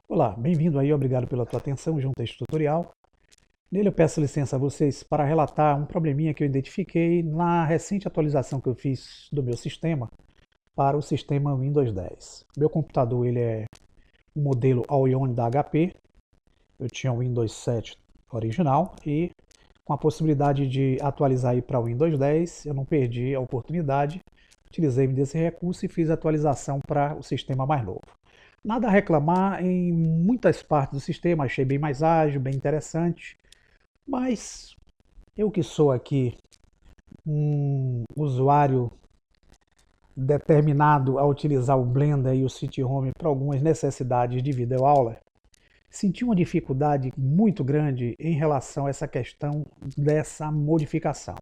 Olá, bem-vindo aí, obrigado pela tua atenção junto a este tutorial. Nele eu peço licença a vocês para relatar um probleminha que eu identifiquei na recente atualização que eu fiz do meu sistema para o sistema Windows 10. Meu computador ele é um modelo All-in-One da HP, eu tinha o Windows 7 original e com a possibilidade de atualizar aí para o Windows 10, eu não perdi a oportunidade, utilizei desse recurso e fiz a atualização para o sistema mais novo. Nada a reclamar em muitas partes do sistema, achei bem mais ágil, bem interessante, mas eu que sou aqui um usuário determinado a utilizar o Blender e o City Home para algumas necessidades de videoaula, senti uma dificuldade muito grande em relação a essa questão dessa modificação.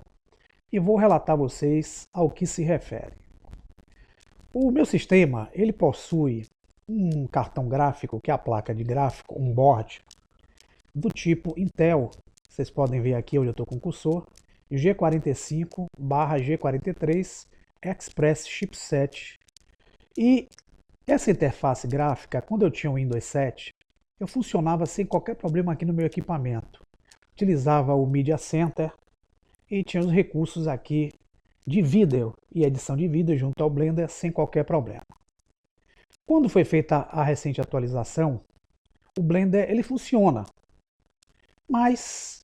E vou relatar a vocês ao que se refere. O meu sistema, ele possui um cartão gráfico, que é a placa de gráfico, um board, do tipo Intel. Vocês podem ver aqui onde eu estou com o cursor, G45/G43 Express Chipset. E essa interface gráfica, quando eu tinha o Windows 7, eu funcionava sem qualquer problema aqui no meu equipamento. Utilizava o Media Center e tinha os recursos aqui de vídeo e edição de vídeo junto ao Blender sem qualquer problema. Quando foi feita a recente atualização, o Blender ele funciona, mas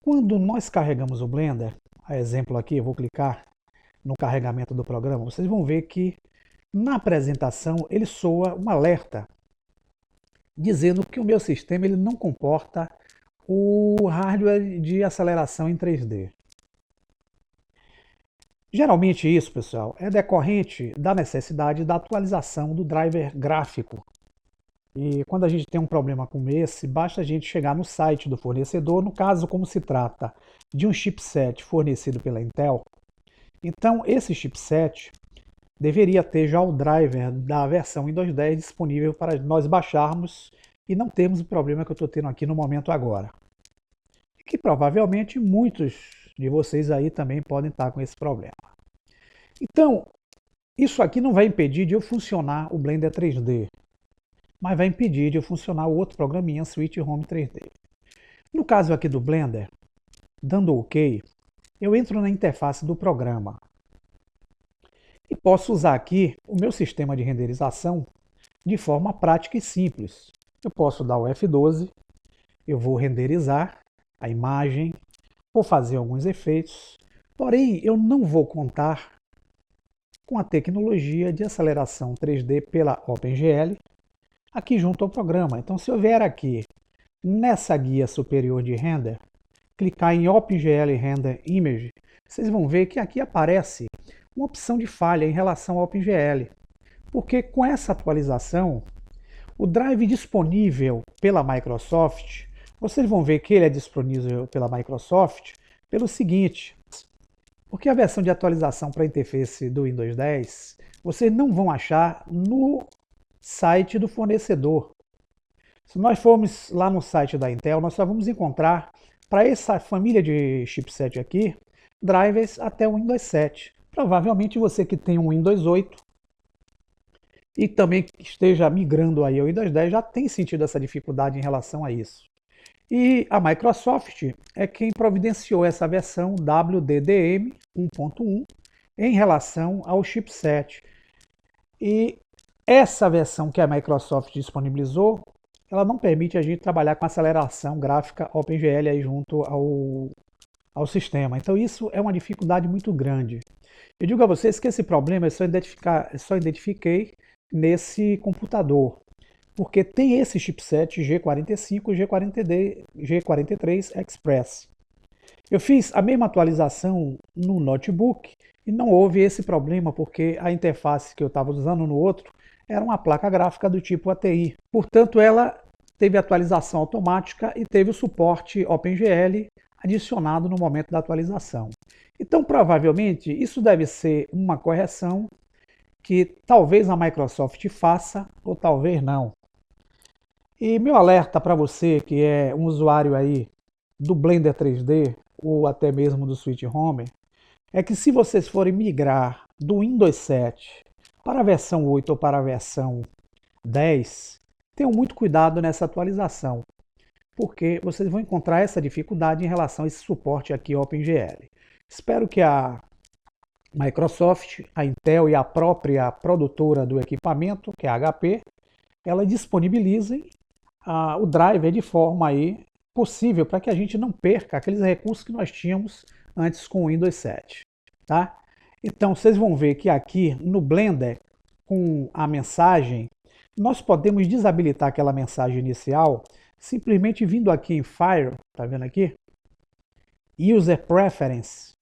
quando nós carregamos o Blender, a exemplo aqui, eu vou clicar no carregamento do programa, vocês vão ver que na apresentação ele soa um alerta dizendo que o meu sistema ele não comporta o hardware de aceleração em 3D. Geralmente isso, pessoal, é decorrente da necessidade da atualização do driver gráfico. E quando a gente tem um problema como esse, basta a gente chegar no site do fornecedor, no caso, como se trata de um chipset fornecido pela Intel, então esse chipset deveria ter já o driver da versão Windows 10 disponível para nós baixarmos e não termos o problema que eu estou tendo aqui no momento agora. E que provavelmente muitos de vocês aí também podem estar com esse problema. Então, isso aqui não vai impedir de eu funcionar o Blender 3D, mas vai impedir de eu funcionar o outro programinha Switch Home 3D. No caso aqui do Blender, dando OK, eu entro na interface do programa e posso usar aqui o meu sistema de renderização de forma prática e simples. Eu posso dar o F12, eu vou renderizar a imagem, vou fazer alguns efeitos, porém eu não vou contar com a tecnologia de aceleração 3D pela OpenGL aqui junto ao programa. Então se eu vier aqui nessa guia superior de render, clicar em OpenGL Render Image, vocês vão ver que aqui aparece uma opção de falha em relação ao OpenGL, porque com essa atualização, o drive disponível pela Microsoft, vocês vão ver que ele é disponível pela Microsoft pelo seguinte, porque a versão de atualização para a interface do Windows 10, vocês não vão achar no site do fornecedor. Se nós formos lá no site da Intel, nós só vamos encontrar para essa família de chipset aqui, drivers até o Windows 7. Provavelmente você que tem um Windows 8 e também esteja migrando aí ao Windows 10 já tem sentido essa dificuldade em relação a isso. E a Microsoft é quem providenciou essa versão WDDM 1.1 em relação ao chipset. E essa versão que a Microsoft disponibilizou, ela não permite a gente trabalhar com aceleração gráfica OpenGL aí junto ao sistema. Então isso é uma dificuldade muito grande. Eu digo a vocês que esse problema eu só identifiquei nesse computador, porque tem esse chipset G45 e G43 Express. Eu fiz a mesma atualização no notebook e não houve esse problema, porque a interface que eu estava usando no outro era uma placa gráfica do tipo ATI. Portanto, ela teve atualização automática e teve o suporte OpenGL adicionado no momento da atualização. Então, provavelmente, isso deve ser uma correção que talvez a Microsoft faça ou talvez não. E meu alerta para você que é um usuário aí do Blender 3D ou até mesmo do Switch Home é que se vocês forem migrar do Windows 7 para a versão 8 ou para a versão 10, Tenham muito cuidado nessa atualização, porque vocês vão encontrar essa dificuldade em relação a esse suporte aqui OpenGL. Espero que a Microsoft, a Intel e a própria produtora do equipamento, que é a HP, ela disponibilizem o driver de forma aí possível para que a gente não perca aqueles recursos que nós tínhamos antes com o Windows 7, tá? Então vocês vão ver que aqui no Blender, com a mensagem, nós podemos desabilitar aquela mensagem inicial simplesmente vindo aqui em File, tá vendo aqui? User Preference,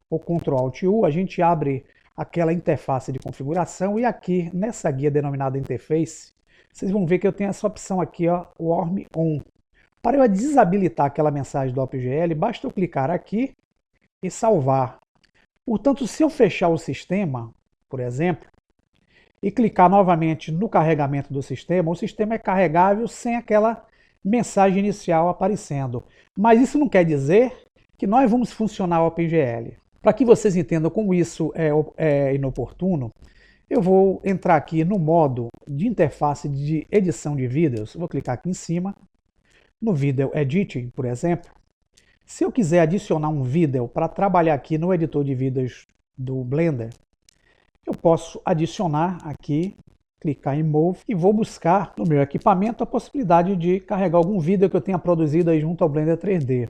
ou Ctrl Alt U, a gente abre aquela interface de configuração e aqui nessa guia denominada Interface, vocês vão ver que eu tenho essa opção aqui, ó, Warm On. Para eu desabilitar aquela mensagem do OpenGL, basta eu clicar aqui e salvar. Portanto, se eu fechar o sistema, por exemplo, e clicar novamente no carregamento do sistema, o sistema é carregável sem aquela mensagem inicial aparecendo. Mas isso não quer dizer que nós vamos funcionar o OpenGL. Para que vocês entendam como isso é inoportuno, eu vou entrar aqui no modo de interface de edição de vídeos. Vou clicar aqui em cima, no Video Editing, por exemplo. Se eu quiser adicionar um vídeo para trabalhar aqui no editor de vídeos do Blender, eu posso adicionar aqui, clicar em Move e vou buscar no meu equipamento a possibilidade de carregar algum vídeo que eu tenha produzido aí junto ao Blender 3D.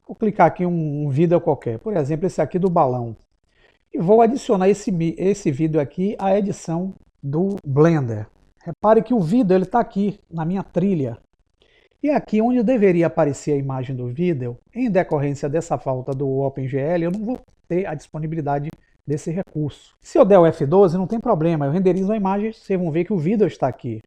Vou clicar aqui um vídeo qualquer, por exemplo esse aqui do balão. E vou adicionar esse vídeo aqui à edição do Blender. Repare que o vídeo está aqui na minha trilha. E aqui onde deveria aparecer a imagem do vídeo, em decorrência dessa falta do OpenGL, eu não vou ter a disponibilidade desse recurso. Se eu der o F12, não tem problema, eu renderizo a imagem, vocês vão ver que o vídeo está aqui.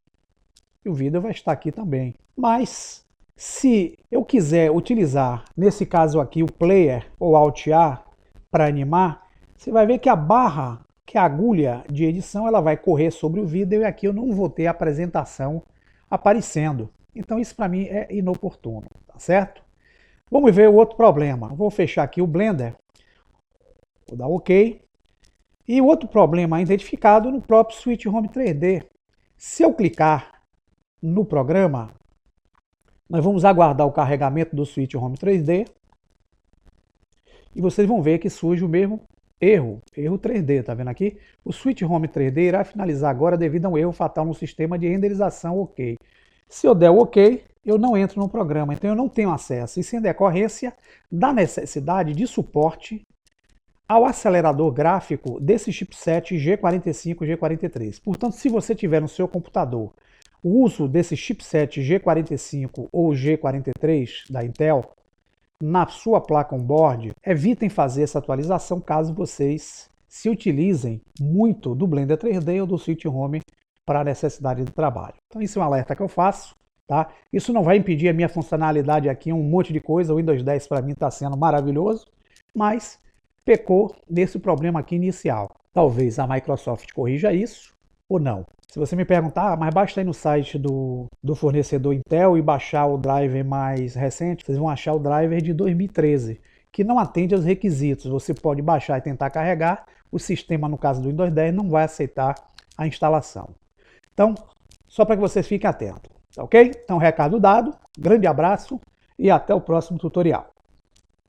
E o vídeo vai estar aqui também. Mas, se eu quiser utilizar, nesse caso aqui, o Player ou Alt A para animar, você vai ver que a barra, que é a agulha de edição, ela vai correr sobre o vídeo e aqui eu não vou ter a apresentação aparecendo. Então isso para mim é inoportuno, tá certo? Vamos ver o outro problema. Vou fechar aqui o Blender, vou dar OK. E o outro problema é identificado no próprio Switch Home 3D. Se eu clicar no programa, nós vamos aguardar o carregamento do Switch Home 3D e vocês vão ver que surge o mesmo erro 3D, tá vendo aqui? O Switch Home 3D irá finalizar agora devido a um erro fatal no sistema de renderização OK. Se eu der o OK, eu não entro no programa, então eu não tenho acesso, isso em decorrência da necessidade de suporte ao acelerador gráfico desse chipset G45 G43. Portanto, se você tiver no seu computador o uso desse chipset G45 ou G43 da Intel na sua placa on-board, evitem fazer essa atualização caso vocês se utilizem muito do Blender 3D ou do Switch Home para a necessidade do trabalho. Então isso é um alerta que eu faço, tá? Isso não vai impedir a minha funcionalidade aqui, um monte de coisa, o Windows 10 para mim está sendo maravilhoso, mas pecou nesse problema aqui inicial. Talvez a Microsoft corrija isso ou não. Se você me perguntar, mas basta ir no site do fornecedor Intel e baixar o driver mais recente, vocês vão achar o driver de 2013, que não atende aos requisitos. Você pode baixar e tentar carregar, o sistema, no caso do Windows 10, não vai aceitar a instalação. Então, só para que vocês fiquem atentos, ok? Então, recado dado, grande abraço e até o próximo tutorial.